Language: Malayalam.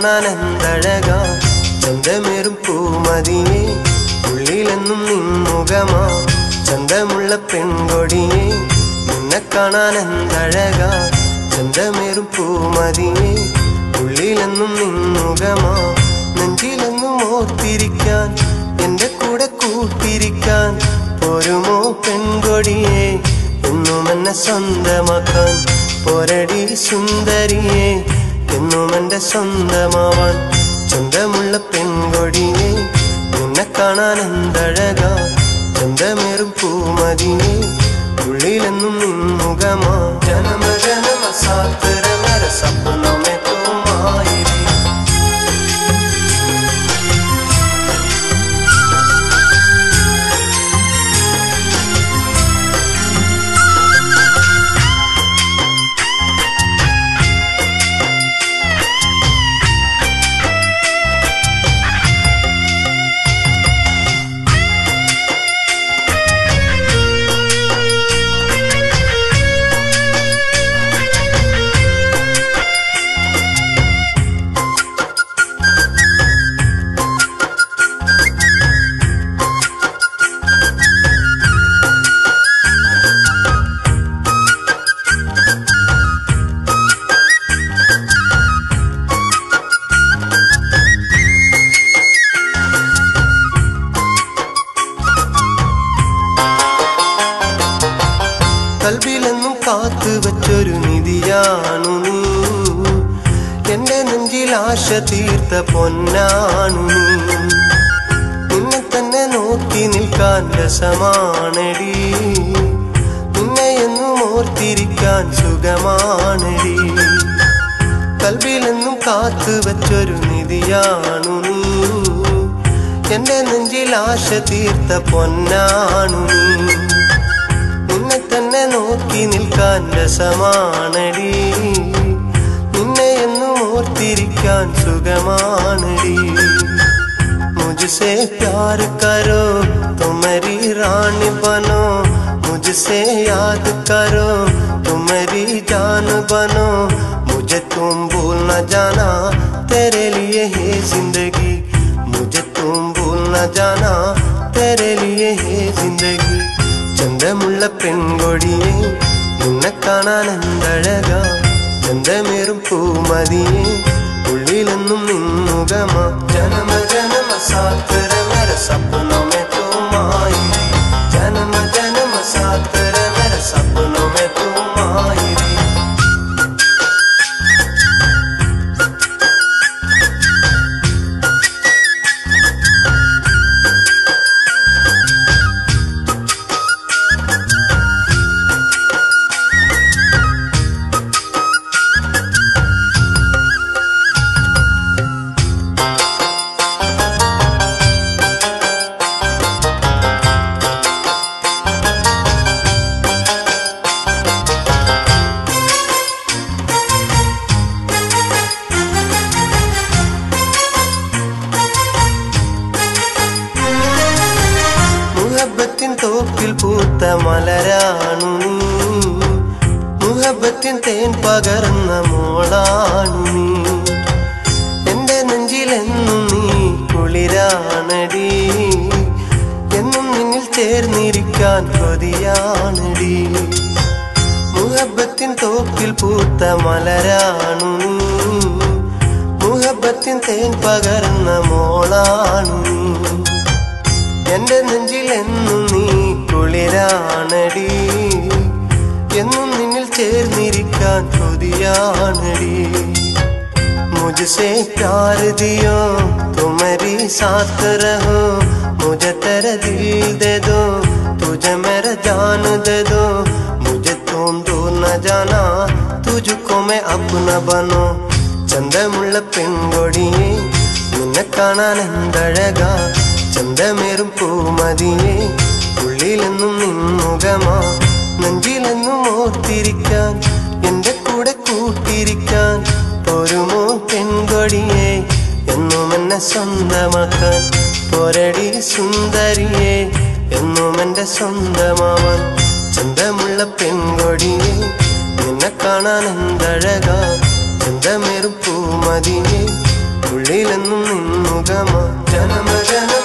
കാണാൻ എന്തഴകാ ചന്തമേറും പൂമതിയെ ഉള്ളിലെന്നും നിൻമുഖമാ ചന്തമുള്ള പെൺകൊടിയെ നിന്നെ കാണാൻ എന്തഴകാ ചന്തമേറും പൂമതിയെ ഉള്ളിലെന്നും നിൻമുഖമാ നെഞ്ചിലെന്നും ഓർത്തിരിക്കാൻ എന്റെ കൂടെ കൂട്ടിരിക്കാൻ പോരുമോ പെൺകൊടിയെ എന്നും എന്നെ സ്വന്തമാക്കാൻ പോരടി സുന്ദരിയെ എന്നും എന്റെ സ്വന്തമാവാൻ ചന്തമുള്ള പെൺകൊടിയെ നിന്നെ കാണാൻ എന്തഴകാ ചന്തമേറും പൂമതിയെ ഉള്ളിലെന്നും നിൻമുഖമാ ജനമ ജനമ സാത്തര മേര സപ്നമേ തുമായിരി കൽബിലെന്നും കാത്തു വച്ചൊരു നിധിയാണു നീ എന്റെ നെഞ്ചിൽ ആശ തീർത്ത പൊന്നാണു നീ നിന്നെ തന്നെ നോക്കി നിൽക്കാൻ രസമാണടി നിന്നെ എന്നും ഓർത്തിരിക്കാൻ സുഖമാണടി കൽബിലെന്നും കാത്തു വച്ചൊരു നിധിയാണു നീ എന്റെ നെഞ്ചിൽ ആശ തീർത്ത പൊന്നാണു നീ നിന്നെ തന്നെ നോക്കി നിൽക്കാൻ രസമാണടി നിന്നെ എന്നും ഓർത്തിരിക്കാൻ സുഖമാണടി മുझसे प्यार करो तो मेरी रानी बनो मुझसे याद करो तो मेरी जान बनो मुझे तुम भूल न जाना तेरे लिए है जिंदगी मुझे तुम भूल न जाना तेरे लिए है जिंदगी ചന്തമുള്ള പെൺകൊടിയെ നിന്നെ കാണാൻ എന്തഴകാ ചന്തമേറും പൂമതിയെ ഉള്ളിലെന്നും നിൻമുഖമാ ജനമ ജനമ സാത്തര മേര സപ്നമേ തുമായിരി ജനമ ജനമ സാത്തര മേര സപ്നമേ തുമായിരി മുഹബത്തിൻ തോപ്പിൽ പൂത്ത മലരാണു നീ മുഹബത്തിൻ തേൻ പകർന്ന മോളാണു നീ എന്റെ നെഞ്ചിലെന്നും നീ കുളിരാണടി എന്നും നിന്നിൽ ചേർന്നിരിക്കാൻ കൊതിയാണടി മുഹബത്തിൻ തോപ്പിൽ പൂത്ത മലരാണു നീ മുഹബത്തിൻ തേൻ പകർന്ന മോളാണു നീ എന്റെ നെഞ്ചിലെന്നും നീ കുളിരാണടി എന്നും നിന്നിൽ ചേർന്നിരിക്കാൻ കൊതിയാണടി मुझसे प्यार दियो तो मेरी साथ रहो मुझे तेरा दिल दे दो तुझे मेरा जान दे दो मुझे तुम दूर न जाना तुझको मैं अपना बनो ചന്തമുള്ള പെൺകൊടിയെ നിന്നെ കാണാൻ എന്തഴകാ ചന്തമേറും പൂമതിയെ ഉള്ളിലെന്നും നിൻമുഖമാ നെഞ്ചിലെന്നും ഓർത്തിരിക്കാൻ എന്റെ കൂടെ കൂട്ടിരിക്കാൻ പോരുമോ പെൺകൊടിയെ എന്നും എന്നെ സ്വന്തമാക്കാൻ പോരടി സുന്ദരിയെ എന്നും എന്റെ സ്വന്തമാവാൻ ചന്തമുള്ള പെൺകൊടിയെ നിന്നെ കാണാൻ എന്തഴകാ ചന്തമേറും പൂമതിയെ ഉള്ളിലെന്നും നിന്നുകമാ ജനമ